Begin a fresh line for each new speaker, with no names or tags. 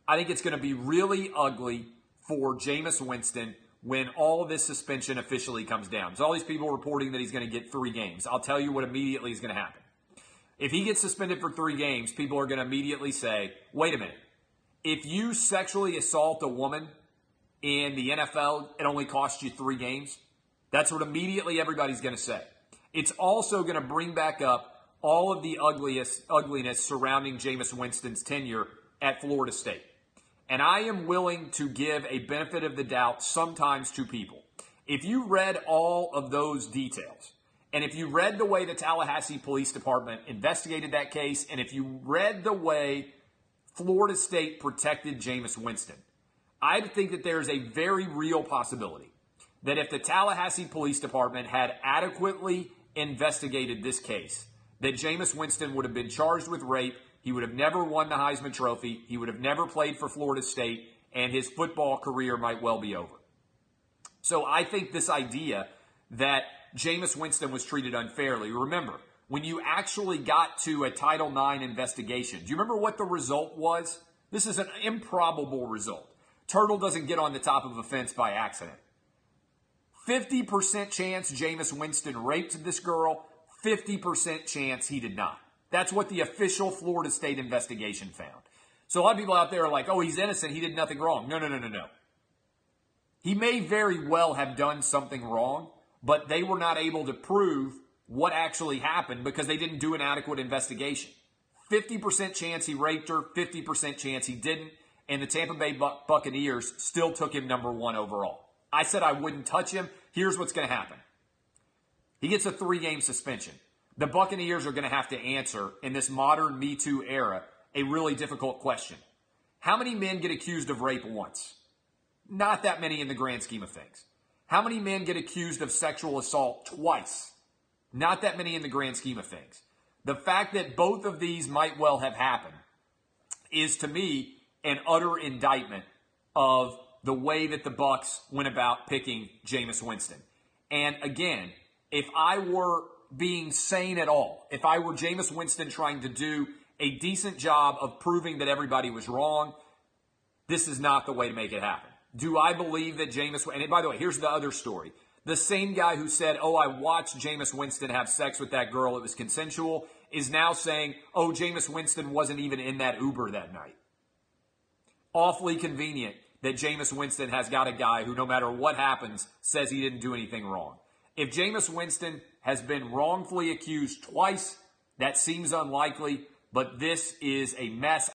I think it's going to be really ugly for Jameis Winston when all of this suspension officially comes down. There's all these people reporting that he's going to get 3 games. I'll tell you what immediately is going to happen. If he gets suspended for 3 games, people are going to immediately say, wait a minute. If you sexually assault a woman in the NFL, it only costs you 3 games. That's what immediately everybody's going to say. It's also going to bring back up all of the ugliness surrounding Jameis Winston's tenure at Florida State. And I am willing to give a benefit of the doubt sometimes to people. If you read all of those details, and if you read the way the Tallahassee Police Department investigated that case, and if you read the way Florida State protected Jameis Winston, I think that there's a very real possibility that if the Tallahassee Police Department had adequately investigated this case, that Jameis Winston would have been charged with rape. He would have never won the Heisman Trophy. He would have never played for Florida State, and his football career might well be over. So I think this idea that Jameis Winston was treated unfairly. Remember, when you actually got to a Title IX investigation, do you remember what the result was? This is an improbable result. Turtle doesn't get on the top of a fence by accident. 50% chance Jameis Winston raped this girl, 50% chance he did not. That's what the official Florida State investigation found. So a lot of people out there are like, oh, he's innocent. He did nothing wrong. No. He may very well have done something wrong, but they were not able to prove what actually happened because they didn't do an adequate investigation. 50% chance he raped her, 50% chance he didn't, and the Tampa Bay Buccaneers still took him number 1 overall. I said I wouldn't touch him. Here's what's going to happen. He gets a 3-game suspension. The Buccaneers are going to have to answer, in this modern Me Too era, a really difficult question. How many men get accused of rape once? Not that many in the grand scheme of things. How many men get accused of sexual assault twice? Not that many in the grand scheme of things. The fact that both of these might well have happened is, to me, an utter indictment of the way that the Bucs went about picking Jameis Winston. And again, if I were being sane at all, if I were Jameis Winston trying to do a decent job of proving that everybody was wrong, this is not the way to make it happen. Do I believe that Jameis, and by the way, here's the other story. The same guy who said, oh, I watched Jameis Winston have sex with that girl, it was consensual, is now saying, oh, Jameis Winston wasn't even in that Uber that night. Awfully convenient that Jameis Winston has got a guy who, no matter what happens, says he didn't do anything wrong. If Jameis Winston has been wrongfully accused twice, that seems unlikely, but this is a mess.